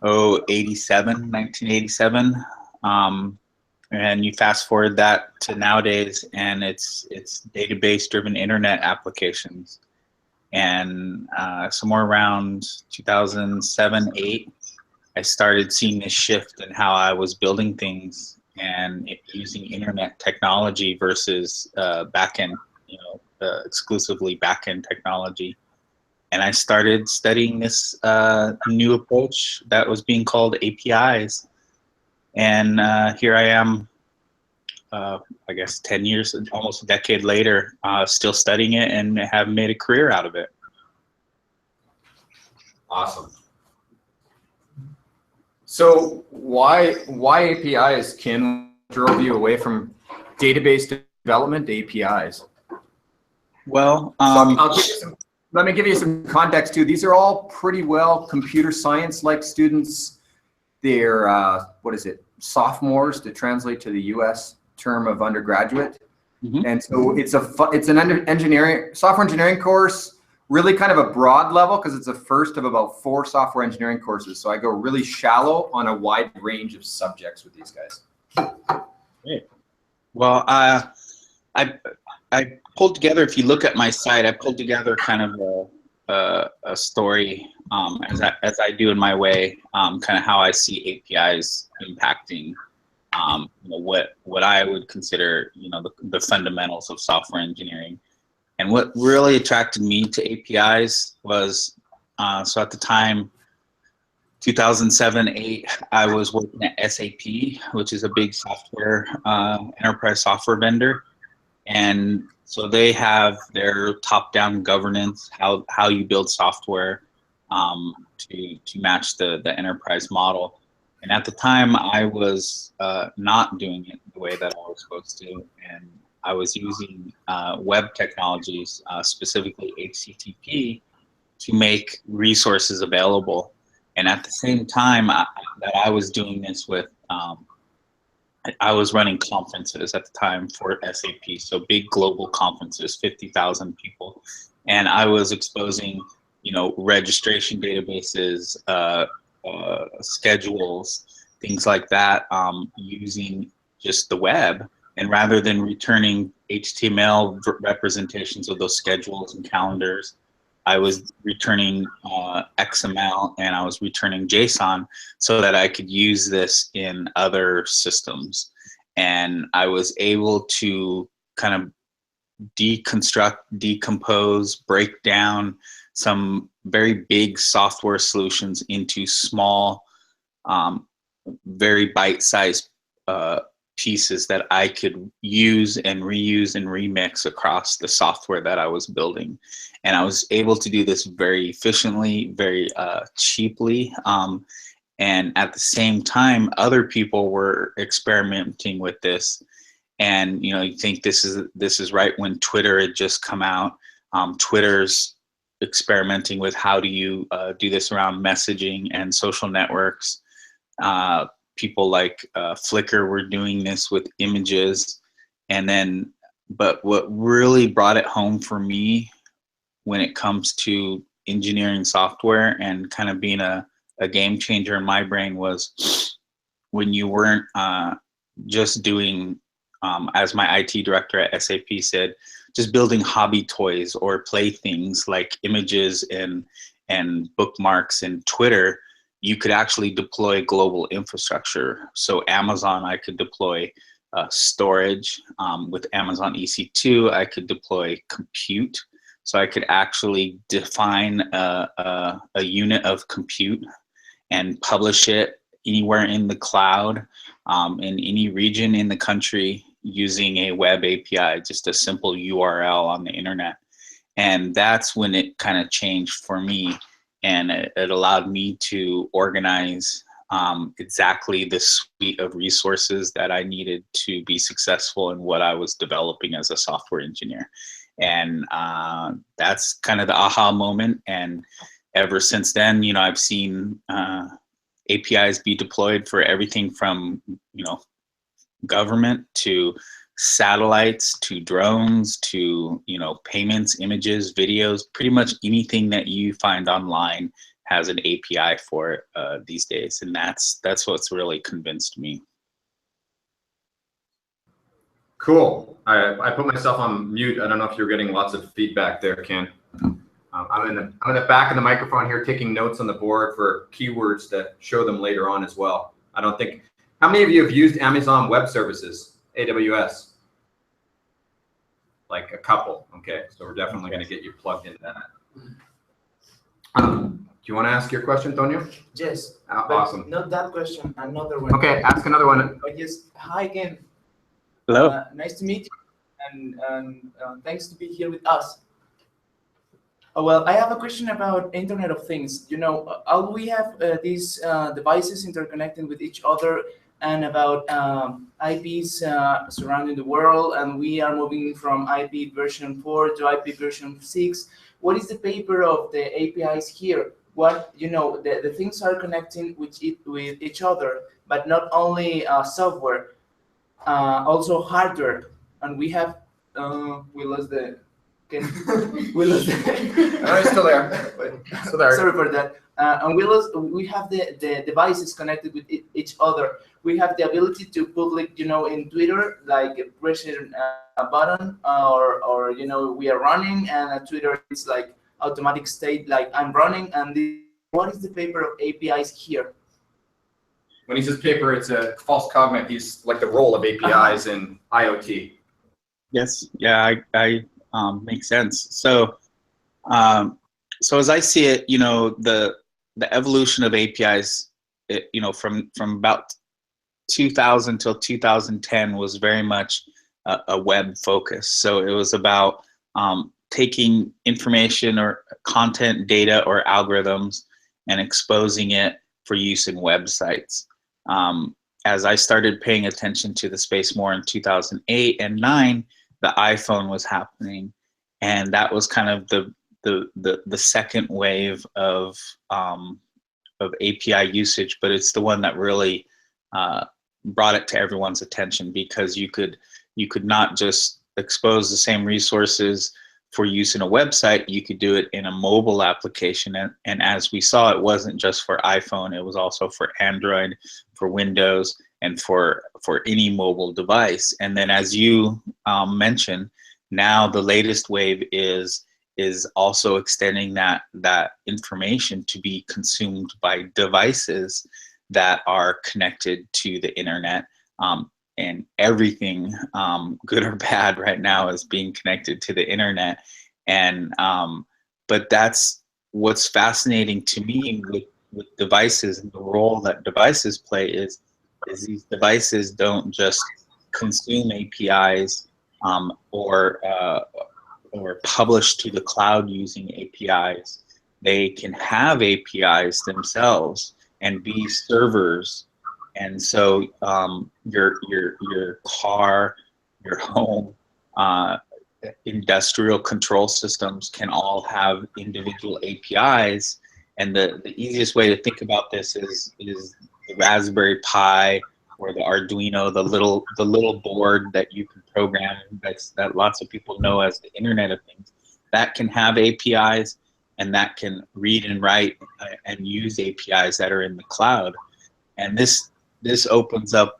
1987. And you fast forward that to nowadays, and it's database-driven internet applications. And somewhere around 2007, 8, I started seeing this shift in how I was building things and using internet technology versus backend, exclusively backend technology. And I started studying this new approach that was being called APIs. And here I am, I guess 10 years, almost a decade later, still studying it and have made a career out of it. Awesome. So why APIs, Ken? Drove you away from database development to APIs? Well, let me give you some context too. These are all pretty well computer science-like students. They're what is it? Sophomores, to translate to the U.S. term of undergraduate. Mm-hmm. And so it's an software engineering course. Really kind of a broad level because it's a first of about 4 software engineering courses. So I go really shallow on a wide range of subjects with these guys. Great. Well, I pulled together, if you look at my site, I pulled together kind of a story as I do in my way, kind of how I see APIs impacting what I would consider the fundamentals of software engineering. And what really attracted me to APIs was, so at the time, 2007, 8, I was working at SAP, which is a big software, enterprise software vendor. And so they have their top-down governance, how you build software to match the enterprise model. And at the time, I was not doing it the way that I was supposed to. And I was using web technologies, specifically HTTP, to make resources available. And at the same time that I was doing this with, I was running conferences at the time for SAP, so big global conferences, 50,000 people. And I was exposing, registration databases, schedules, things like that, using just the web. And rather than returning HTML representations of those schedules and calendars, I was returning XML and I was returning JSON so that I could use this in other systems. And I was able to kind of deconstruct, decompose, break down some very big software solutions into small, very bite-sized pieces that I could use and reuse and remix across the software that I was building. And I was able to do this very efficiently, very cheaply. And at the same time, other people were experimenting with this. And you think this is right when Twitter had just come out. Twitter's experimenting with how do you do this around messaging and social networks. People like Flickr were doing this with images. And then, but what really brought it home for me when it comes to engineering software and kind of being a game changer in my brain was when you weren't just doing, as my IT director at SAP said, just building hobby toys or playthings like images and bookmarks and Twitter. You could actually deploy global infrastructure. So Amazon, I could deploy storage. With Amazon EC2, I could deploy compute. So I could actually define a unit of compute and publish it anywhere in the cloud, in any region in the country, using a web API, just a simple URL on the internet. And that's when it kind of changed for me. And it allowed me to organize exactly the suite of resources that I needed to be successful in what I was developing as a software engineer. And that's kind of the aha moment. And ever since then, I've seen APIs be deployed for everything from, government to satellites to drones to payments, images, videos. Pretty much anything that you find online has an API for it these days, and that's what's really convinced me. Cool. I put myself on mute. I don't know if you're getting lots of feedback there, Ken. I'm in the back of the microphone here taking notes on the board for keywords to show them later on as well. I don't think, how many of you have used Amazon Web Services, AWS? Like a couple. Okay, so we're definitely going to get you plugged into that. Do you want to ask your question, Tonio? Yes. Awesome. Not that question, another one. Okay, ask another one. Oh, yes. Hi again. Hello. Nice to meet you, and thanks to be here with us. Oh, well, I have a question about Internet of Things. You know, all we have these devices interconnecting with each other, and about IPs surrounding the world, and we are moving from IP version 4 to IP version 6. What is the paper of the APIs here? What, you know, the things are connecting with each other, but not only software, also hardware. And we have, we lost the, we lost the. No, it's still there. Still there. Sorry for that. And we have the devices connected with each other. We have the ability to public, you know, in Twitter, like pressing a button, or you know, we are running, and Twitter is like automatic state, like I'm running, and what is the paper of APIs here? When he says paper, it's a false cognitive. He's like the role of APIs in IoT. Yes. Yeah. I makes sense. So, so as I see it, you know, the evolution of APIs, you know, from about 2000 till 2010 was very much a web focus. So it was about taking information or content, data, or algorithms and exposing it for use in websites. As I started paying attention to the space more in 2008 and 9, the iPhone was happening, and that was kind of the second wave of API usage. But it's the one that really brought it to everyone's attention, because you could not just expose the same resources for use in a website, you could do it in a mobile application. And as we saw, it wasn't just for iPhone, it was also for Android, for Windows, and for any mobile device. And then, as you mentioned, now the latest wave is also extending that information to be consumed by devices that are connected to the internet. And everything, good or bad, right now is being connected to the internet. And but that's what's fascinating to me with devices, and the role that devices play is these devices don't just consume APIs or publish to the cloud using APIs. They can have APIs themselves and be servers. And so your car, your home, industrial control systems can all have individual APIs. And the easiest way to think about this is the Raspberry Pi or the Arduino, the little board that you can program, that lots of people know as the Internet of Things, that can have APIs, and that can read and write and use APIs that are in the cloud. And this opens up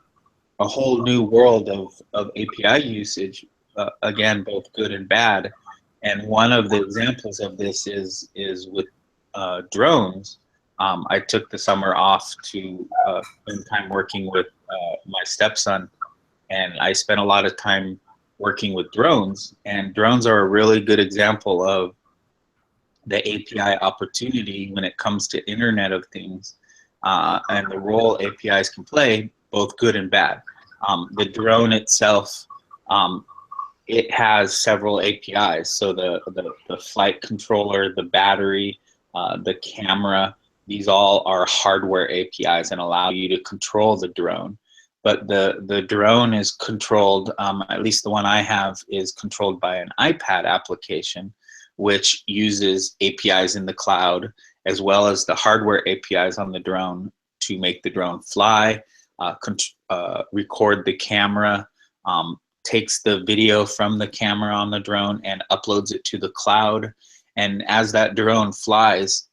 a whole new world of API usage, again, both good and bad. And one of the examples of this is with drones. I took the summer off to spend time working with my stepson, and I spent a lot of time working with drones. And drones are a really good example of the API opportunity when it comes to Internet of Things. And the role APIs can play, both good and bad. The drone itself, it has several APIs. So the flight controller, the battery, the camera, these all are hardware APIs and allow you to control the drone. But the drone is controlled, at least the one I have, is controlled by an iPad application, which uses APIs in the cloud, as well as the hardware APIs on the drone to make the drone fly, record the camera, takes the video from the camera on the drone and uploads it to the cloud. And as that drone flies,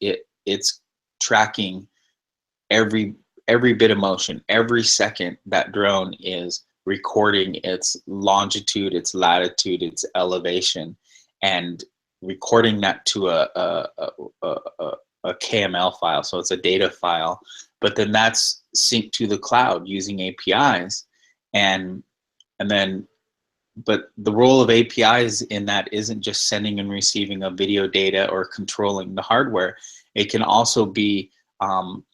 it's tracking every bit of motion. Every second that drone is recording its longitude, its latitude, its elevation, and recording that to a KML file. So it's a data file, but then that's synced to the cloud using APIs. And then, but the role of APIs in that isn't just sending and receiving a video data or controlling the hardware. It can also be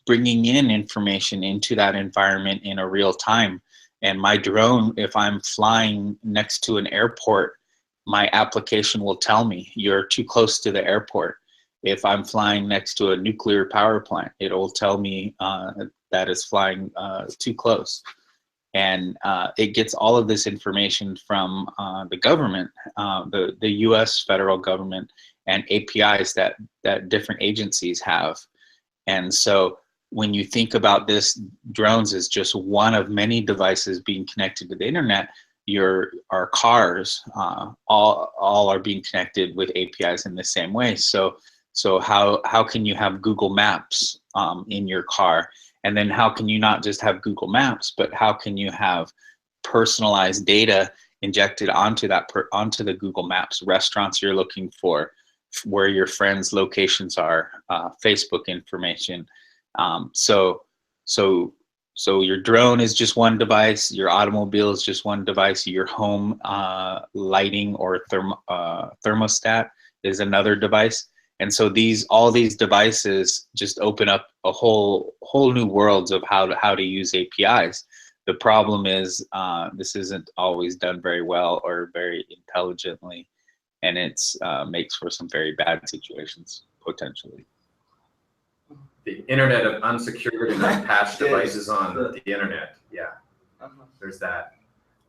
bringing in information into that environment in a real time. And my drone, if I'm flying next to an airport, my application will tell me you're too close to the airport. If I'm flying next to a nuclear power plant, it'll tell me that it's flying too close. And it gets all of this information from the government, the US federal government, and APIs that different agencies have. And so when you think about this, drones is just one of many devices being connected to the internet. Our cars all are being connected with APIs in the same way. So how can you have Google Maps in your car? And then how can you not just have Google Maps, but how can you have personalized data injected onto the Google Maps? Restaurants you're looking for, where your friends' locations are, Facebook information. So your drone is just one device, your automobile is just one device, your home lighting or thermostat is another device. And so all these devices just open up a whole new worlds of how to use APIs. The problem is this isn't always done very well or very intelligently, and it's makes for some very bad situations potentially. The internet of unsecured and unpatched devices on the internet. Yeah, there's that.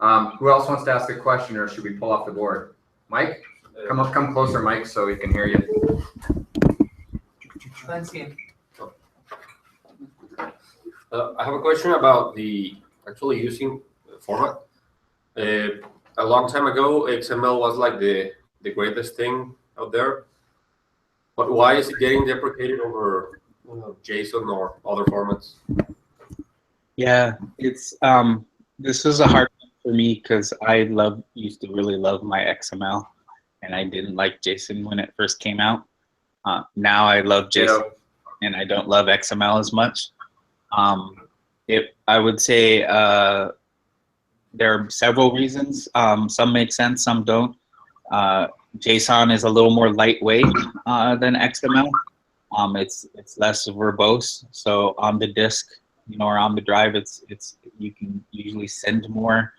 Who else wants to ask a question, or should we pull off the board? Mike, come closer, Mike, so we can hear you. Thanks, Ian. I have a question about the actually using format. A long time ago, XML was like the greatest thing out there. But why is it getting deprecated over JSON or other formats? Yeah, it's this is a hard one for me because I used to really love my XML, and I didn't like JSON when it first came out. Now I love JSON, and I don't love XML as much. I would say there are several reasons. Some make sense, some don't. JSON is a little more lightweight than XML. It's less verbose. So on the disk, or on the drive, you can usually send more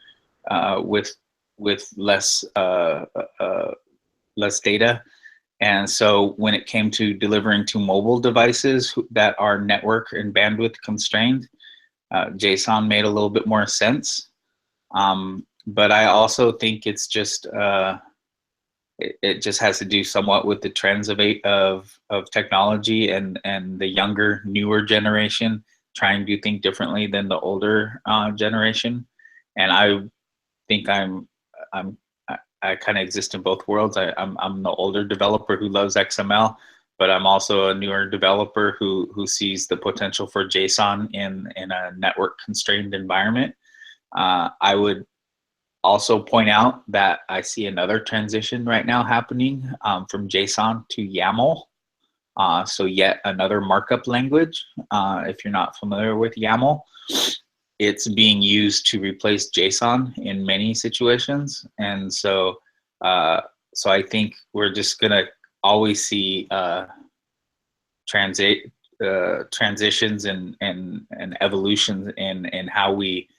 with less data. And so when it came to delivering to mobile devices that are network and bandwidth constrained, JSON made a little bit more sense. But I also think it's just it just has to do somewhat with the trends of technology and the younger, newer generation trying to think differently than the older generation. And I think I kind of exist in both worlds. I'm the older developer who loves XML, but I'm also a newer developer who sees the potential for JSON in a network constrained environment. I would also point out that I see another transition right now happening from JSON to YAML. So yet another markup language. If you're not familiar with YAML, it's being used to replace JSON in many situations. And so I think we're just gonna always see transitions and evolutions in how we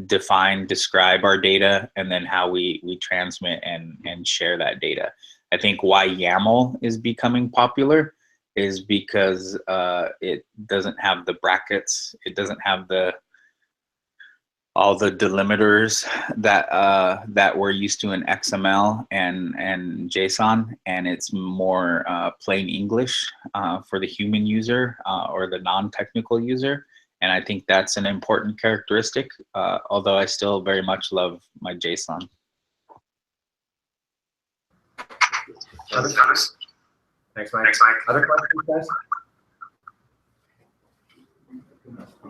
describe our data, and then how we transmit and share that data. I think why YAML is becoming popular is because it doesn't have the brackets, it doesn't have all the delimiters that we're used to in XML and JSON, and it's more plain English for the human user or the non-technical user. And I think that's an important characteristic, although I still very much love my JSON. Thanks, Mike. Other questions, guys?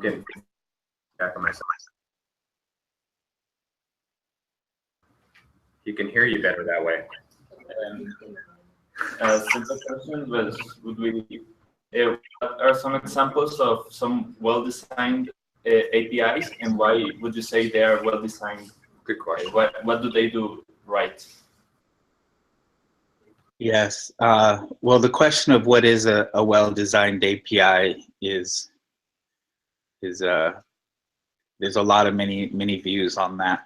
getting feedback on myself. You can hear you better that way. So the question would be, what are some examples of some well-designed APIs, and why would you say they are well-designed? Good question. What do they do right? Yes. Well, the question of what is a well-designed API is there's a lot of many views on that.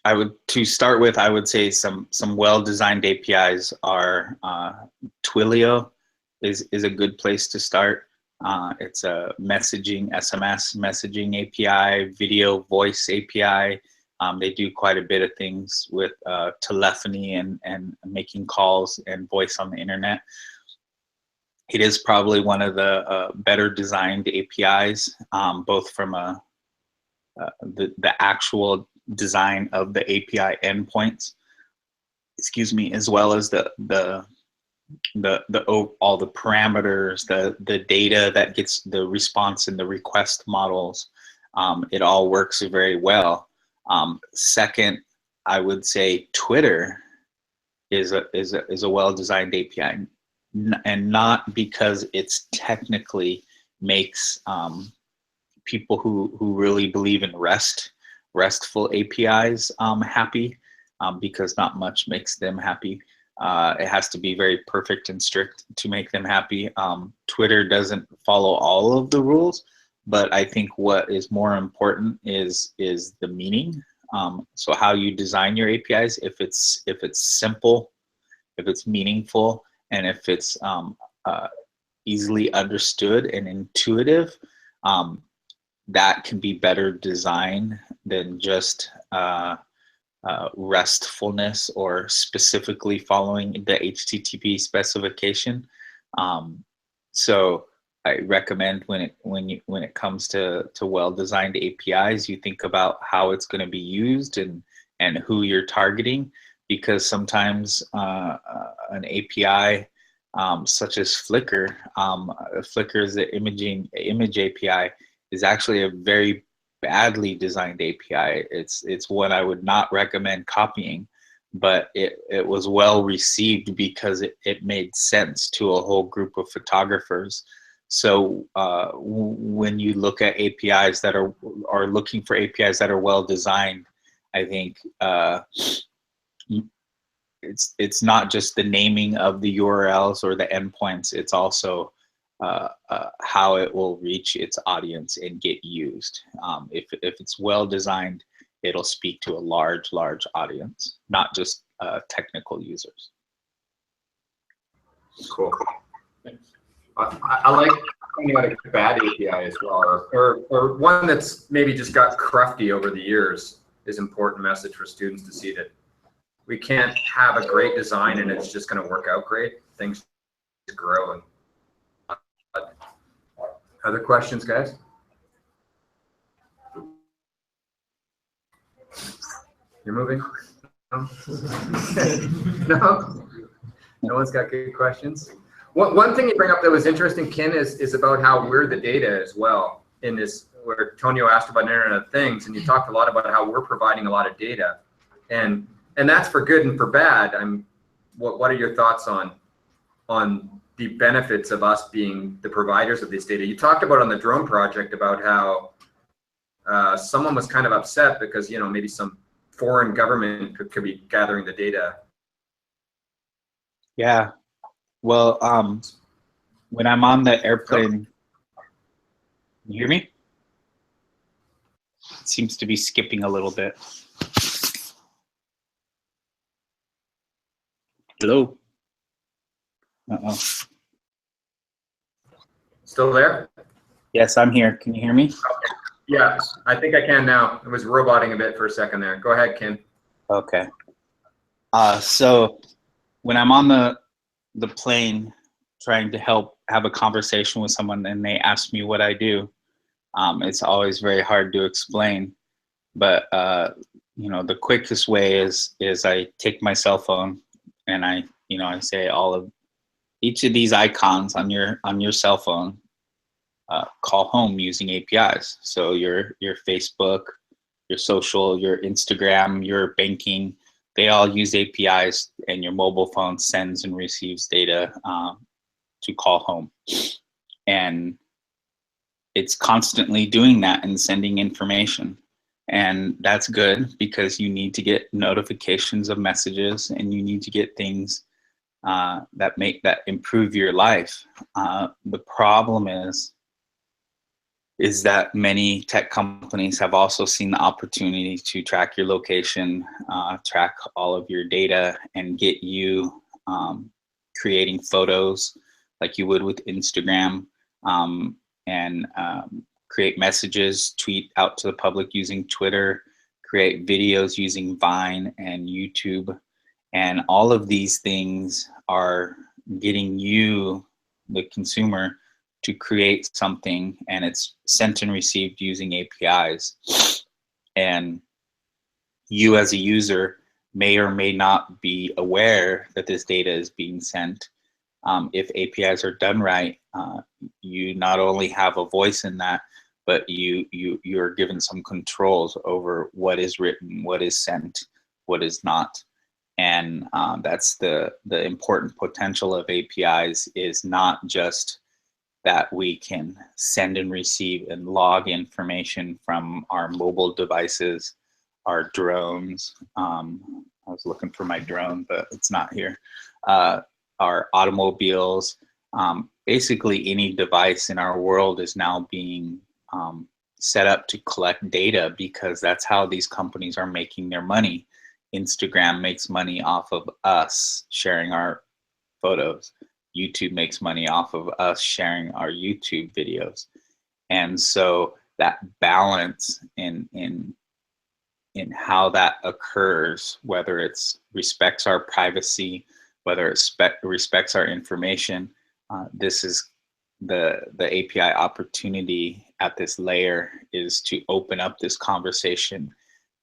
I would, to start with, I would say some well-designed APIs are Twilio is a good place to start. It's a messaging, SMS messaging API, video voice API. They do quite a bit of things with telephony and making calls and voice on the internet. It is probably one of the better designed APIs, both from the actual design of the API endpoints, excuse me, as well as all the parameters, the data that gets the response and the request models. It all works very well. Second, I would say Twitter is a well-designed API, and not because it's technically makes people who really believe in RESTful APIs happy, because not much makes them happy. It has to be very perfect and strict to make them happy. Twitter doesn't follow all of the rules, but I think what is more important is the meaning. So how you design your APIs, if it's simple, if it's meaningful, and if it's easily understood and intuitive, that can be better designed than just restfulness or specifically following the HTTP specification. So I recommend when it comes to well-designed APIs, you think about how it's going to be used and who you're targeting, because sometimes an API such as Flickr, Flickr is the image API, is actually a very badly designed API. It's one I would not recommend copying, but it was well received because it made sense to a whole group of photographers. So when you look at APIs that are looking for APIs that are well designed, I think it's not just the naming of the URLs or the endpoints, it's also how it will reach its audience and get used. If it's well designed, it'll speak to a large audience, not just technical users. Cool. I like finding out a bad API as well, or one that's maybe just got crufty over the years is an important message for students to see that we can't have a great design and it's just going to work out great. Things grow. And other questions, guys? You're moving? No? No one's got good questions? One thing you bring up that was interesting, Ken, is about how we're the data as well in this, where Tonio asked about Internet of Things, and you talked a lot about how we're providing a lot of data. And that's for good and for bad. What are your thoughts on the benefits of us being the providers of this data? You talked about on the drone project about how someone was kind of upset because, maybe some foreign government could be gathering the data. Yeah. Well, when I'm on the airplane, you hear me? It seems to be skipping a little bit. Hello? Uh-oh. Still there? Yes, I'm here. Can you hear me? Okay. Yeah, I think I can now. It was roboting a bit for a second there. Go ahead, Ken. Okay. So when I'm on the plane trying to have a conversation with someone and they ask me what I do, it's always very hard to explain. But the quickest way is I take my cell phone and I say each of these icons on your cell phone call home using APIs. So your Facebook, your social, your Instagram, your banking, they all use APIs, and your mobile phone sends and receives data to call home. And it's constantly doing that and sending information. And that's good because you need to get notifications of messages, and you need to get things that improve your life. The problem is that many tech companies have also seen the opportunity to track your location, track all of your data, and get you creating photos like you would with Instagram, and create messages, tweet out to the public using Twitter, create videos using Vine and YouTube. And all of these things are getting you, the consumer, to create something, and it's sent and received using APIs. And you as a user may or may not be aware that this data is being sent. If APIs are done right, you not only have a voice in that, but you're given some controls over what is written, what is sent, what is not. And that's the important potential of APIs, is not just that we can send and receive and log information from our mobile devices, our drones. I was looking for my drone, but it's not here. Our automobiles, basically any device in our world is now being set up to collect data, because that's how these companies are making their money. Instagram makes money off of us sharing our photos. YouTube makes money off of us sharing our YouTube videos. And so that balance in how that occurs, whether it's respects our privacy, whether it respects our information, this is the API opportunity at this layer, is to open up this conversation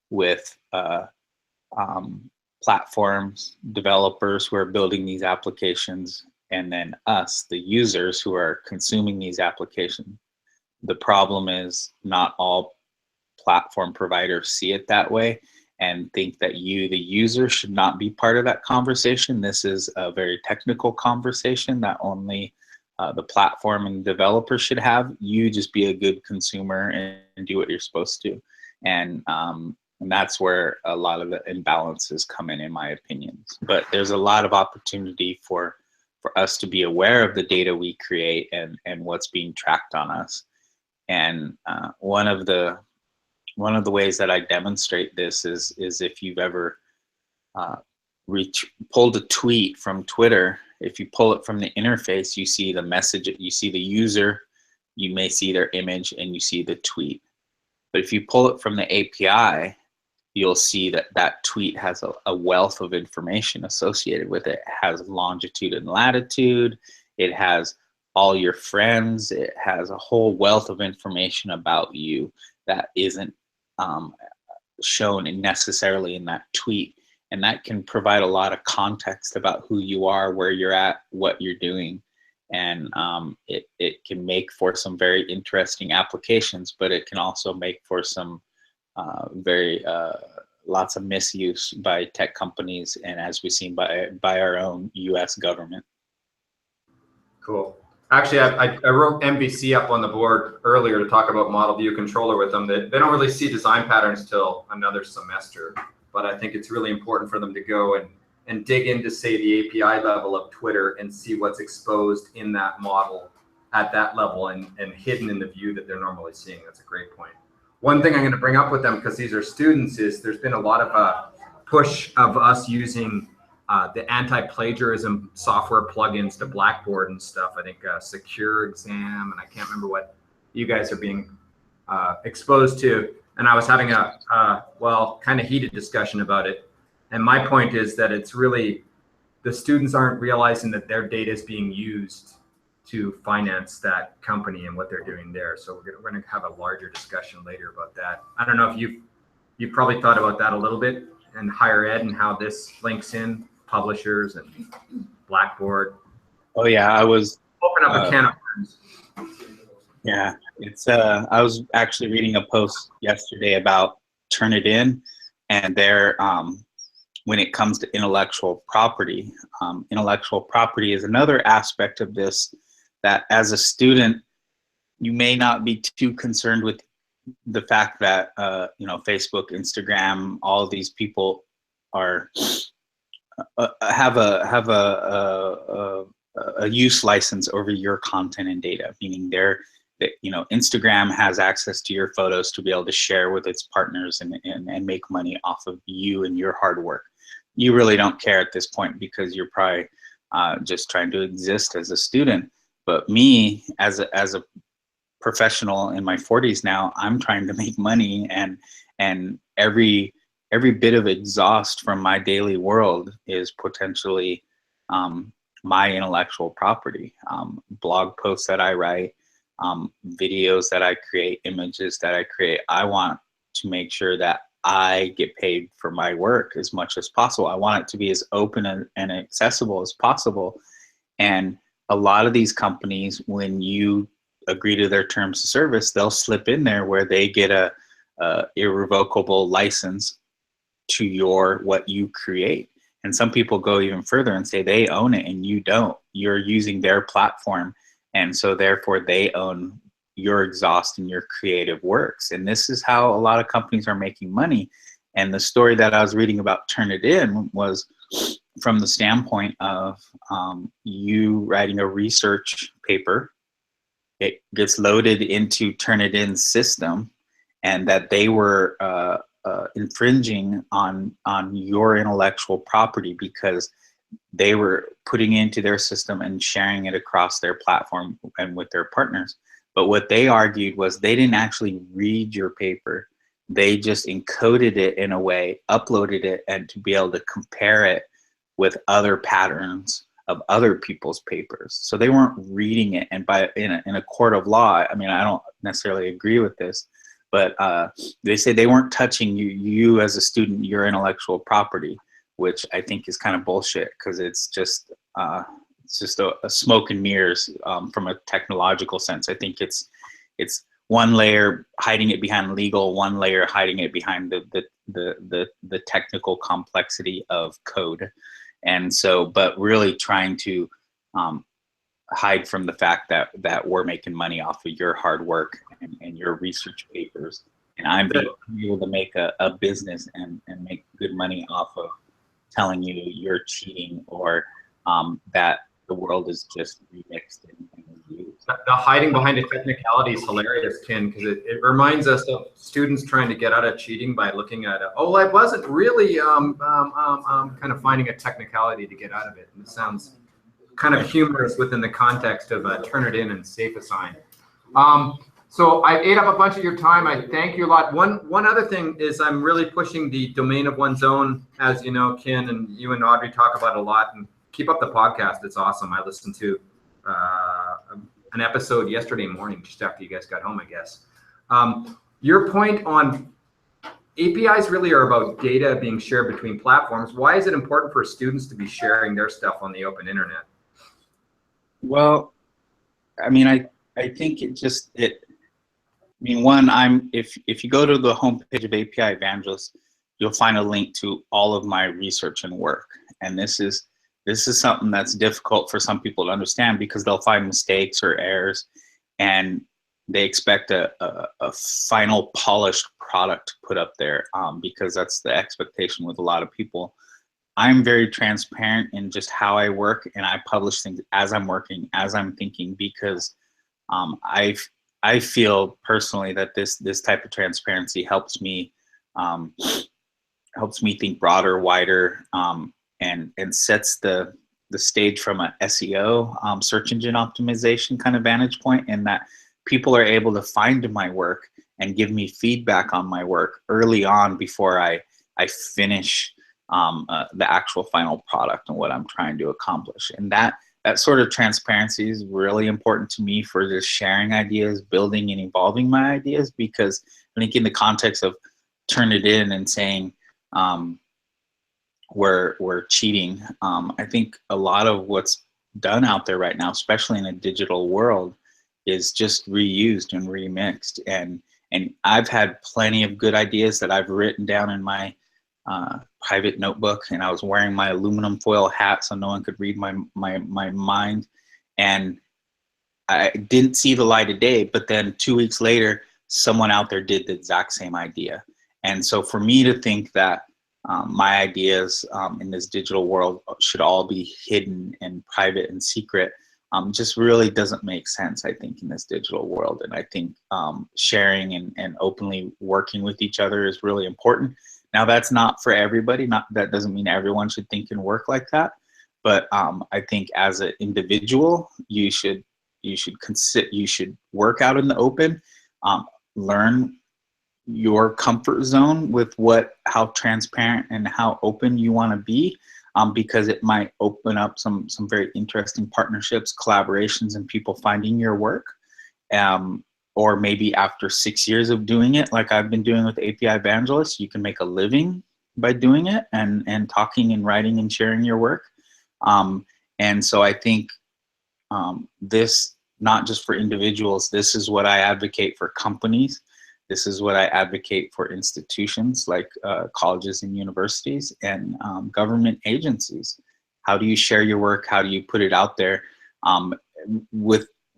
with platforms, developers who are building these applications, and then us, the users who are consuming these applications. The problem is not all platform providers see it that way and think that you, the user, should not be part of that conversation. This is a very technical conversation that only the platform and developer should have. You just be a good consumer and do what you're supposed to. And that's where a lot of the imbalances come in my opinions. But there's a lot of opportunity for us to be aware of the data we create and what's being tracked on us. And one of the ways that I demonstrate this is if you've ever pulled a tweet from Twitter. If you pull it from the interface, you see the message, you see the user, you may see their image, and you see the tweet. But if you pull it from the API, you'll see that that tweet has a wealth of information associated with it. It has longitude and latitude. It has all your friends. It has a whole wealth of information about you that isn't shown necessarily in that tweet. And that can provide a lot of context about who you are, where you're at, what you're doing. And it can make for some very interesting applications, but it can also make for some lots of misuse by tech companies, and as we've seen by our own US government. Cool. Actually, I wrote MVC up on the board earlier to talk about model view controller with them. They don't really see design patterns till another semester, but I think it's really important for them to go and dig into, say, the API level of Twitter and see what's exposed in that model at that level and hidden in the view that they're normally seeing. That's a great point. One thing I'm going to bring up with them, because these are students, is there's been a lot of push of us using the anti-plagiarism software plugins to Blackboard and stuff. I think Secure Exam, and I can't remember what you guys are being exposed to. And I was having a kind of heated discussion about it. And my point is that it's really, the students aren't realizing that their data is being used to finance that company and what they're doing there. So we're going to have a larger discussion later about that. I don't know if you've probably thought about that a little bit in higher ed and how this links in publishers and Blackboard. Oh yeah, I was open up a can of worms. Yeah, it's I was actually reading a post yesterday about Turnitin, and their when it comes to intellectual property is another aspect of this that as a student you may not be too concerned with the fact that Facebook, Instagram, all of these people are have a use license over your content and data, meaning Instagram has access to your photos to be able to share with its partners and make money off of you and your hard work. You really don't care at this point because you're probably just trying to exist as a student. But me, as a professional in my 40s now, I'm trying to make money, and every bit of exhaust from my daily world is potentially my intellectual property. Blog posts that I write, videos that I create, images that I create. I want to make sure that I get paid for my work as much as possible. I want it to be as open and accessible as possible. And a lot of these companies, when you agree to their terms of service, they'll slip in there where they get a irrevocable license to what you create. And some people go even further and say they own it and you don't. You're using their platform, and so therefore they own your exhaust and your creative works. And this is how a lot of companies are making money. And the story that I was reading about Turnitin was from the standpoint of you writing a research paper. It gets loaded into Turnitin's system, and that they were infringing on your intellectual property because they were putting it into their system and sharing it across their platform and with their partners. But what they argued was they didn't actually read your paper. They just encoded it in a way, uploaded it, and to be able to compare it with other patterns of other people's papers. So they weren't reading it. And in a court of law, I mean, I don't necessarily agree with this, but they say they weren't touching you as a student, your intellectual property, which I think is kind of bullshit, because it's just a smoke and mirrors from a technological sense. I think it's one layer hiding it behind legal, one layer hiding it behind the technical complexity of code. And so, but really trying to hide from the fact that we're making money off of your hard work and your research papers. And I'm able to make a business and make good money off of telling you you're cheating, or that the world is just remixed and used. The hiding behind a technicality is hilarious, Ken, because it reminds us of students trying to get out of cheating by looking at it. Oh, I wasn't really kind of finding a technicality to get out of it. And it sounds kind of humorous within the context of Turnitin and SafeAssign. So I ate up a bunch of your time. I thank you a lot. One other thing is I'm really pushing the domain of one's own, as you know, Ken, and you and Audrey talk about it a lot. And keep up the podcast. It's awesome. I listened to an episode yesterday morning, just after you guys got home, I guess. Your point on APIs really are about data being shared between platforms. Why is it important for students to be sharing their stuff on the open internet? Well, I mean, I think if you go to the homepage of API Evangelist, you'll find a link to all of my research and work. And this is something that's difficult for some people to understand, because they'll find mistakes or errors and they expect a final polished product put up there, because that's the expectation with a lot of people. I'm very transparent in just how I work, and I publish things as I'm working, as I'm thinking, because I feel personally that this type of transparency helps me think broader, wider, and sets the stage from a SEO, search engine optimization kind of vantage point, and that people are able to find my work and give me feedback on my work early on before I finish the actual final product and what I'm trying to accomplish. And that sort of transparency is really important to me for just sharing ideas, building and evolving my ideas, because I think in the context of Turnitin and saying we're cheating, I think a lot of what's done out there right now, especially in a digital world, is just reused and remixed. And I've had plenty of good ideas that I've written down in my private notebook, and I was wearing my aluminum foil hat so no one could read my mind. And I didn't see the light of day, but then 2 weeks later, someone out there did the exact same idea. And so for me to think that my ideas in this digital world should all be hidden and private and secret just really doesn't make sense, I think, in this digital world. And I think sharing and openly working with each other is really important. Now, that's not for everybody. That doesn't mean everyone should think and work like that. But I think as an individual, you should work out in the open, learn your comfort zone with how transparent and how open you want to be, because it might open up some very interesting partnerships, collaborations, and people finding your work. Or maybe after 6 years of doing it, like I've been doing with API Evangelists, you can make a living by doing it and talking and writing and sharing your work. And so I think this, not just for individuals, this is what I advocate for companies. This is what I advocate for institutions like colleges and universities and government agencies. How do you share your work? How do you put it out there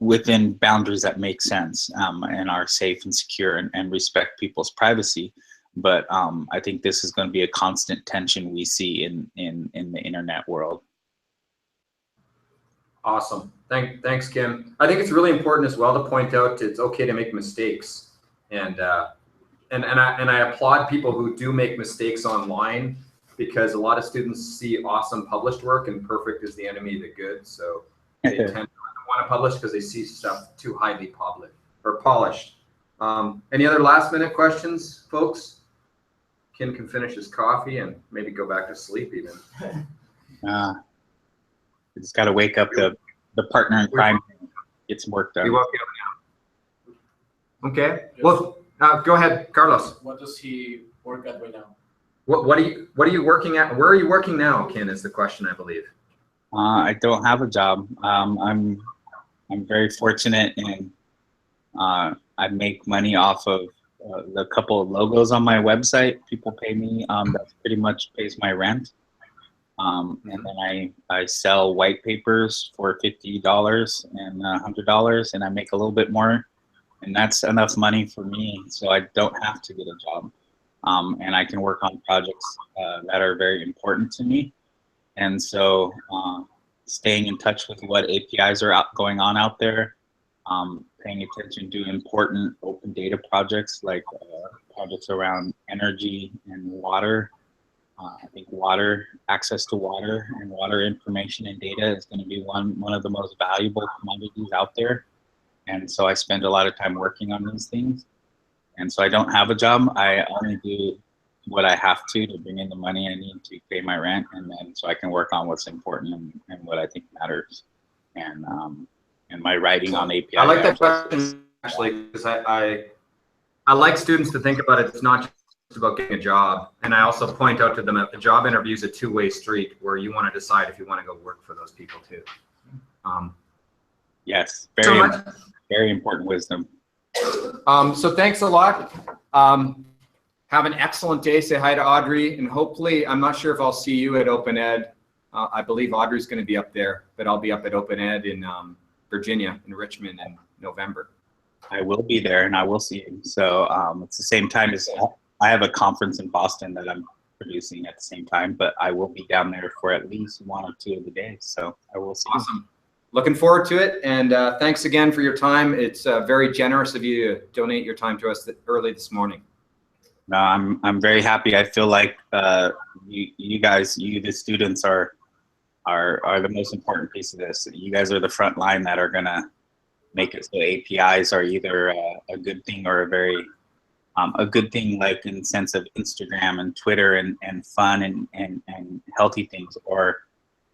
within boundaries that make sense and are safe and secure and respect people's privacy? But I think this is going to be a constant tension we see in the internet world. Awesome. Thanks, Kim. I think it's really important as well to point out it's okay to make mistakes. And I applaud people who do make mistakes online, because a lot of students see awesome published work and perfect is the enemy of the good. So they tend to want to publish because they see stuff too highly public or polished. Any other last minute questions, folks? Kim can finish his coffee and maybe go back to sleep even. Just got to wake up the partner in crime, get some work done. We woke you up now. Okay. Well, go ahead, Carlos. What does he work at right now? What are you working at? Where are you working now, Ken, is the question, I believe. I don't have a job. I'm very fortunate, and I make money off of the couple of logos on my website. People pay me. That pretty much pays my rent. And then I sell white papers for $50 and $100, and I make a little bit more, and that's enough money for me, so I don't have to get a job. And I can work on projects that are very important to me. And so staying in touch with what APIs are going on out there, paying attention to important open data projects like projects around energy and water. I think access to water and water information and data is going to be one of the most valuable commodities out there. And so I spend a lot of time working on these things. And so I don't have a job. I only do what I have to bring in the money I need to pay my rent, and then so I can work on what's important and what I think matters. And my writing on API. I like that question, actually, because I like students to think about it. It's not just about getting a job. And I also point out to them that the job interview is a two-way street where you want to decide if you want to go work for those people too. Yes, very important wisdom. So thanks a lot. Have an excellent day. Say hi to Audrey, and hopefully, I'm not sure if I'll see you at Open Ed. I believe Audrey's going to be up there, but I'll be up at Open Ed in Virginia, in Richmond in November. I will be there, and I will see you. So it's the same time as I have a conference in Boston that I'm producing at the same time, but I will be down there for at least 1 or 2 of the days. So I will see you. Awesome. Looking forward to it, and thanks again for your time. It's very generous of you to donate your time to us early this morning. No, I'm very happy. I feel like you guys, the students are the most important piece of this. You guys are the front line that are gonna make it so APIs are either a good thing or a good thing, like in the sense of Instagram and Twitter and fun and healthy things, or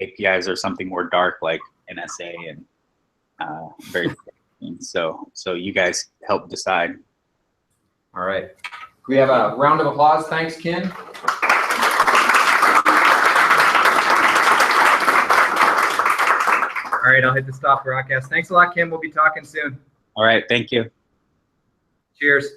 APIs are something more dark like NSA and very so you guys help decide. All right. We have a round of applause. Thanks, Ken. All right, I'll hit the stop broadcast. Thanks a lot, Kim. We'll be talking soon. All right. Thank you. Cheers.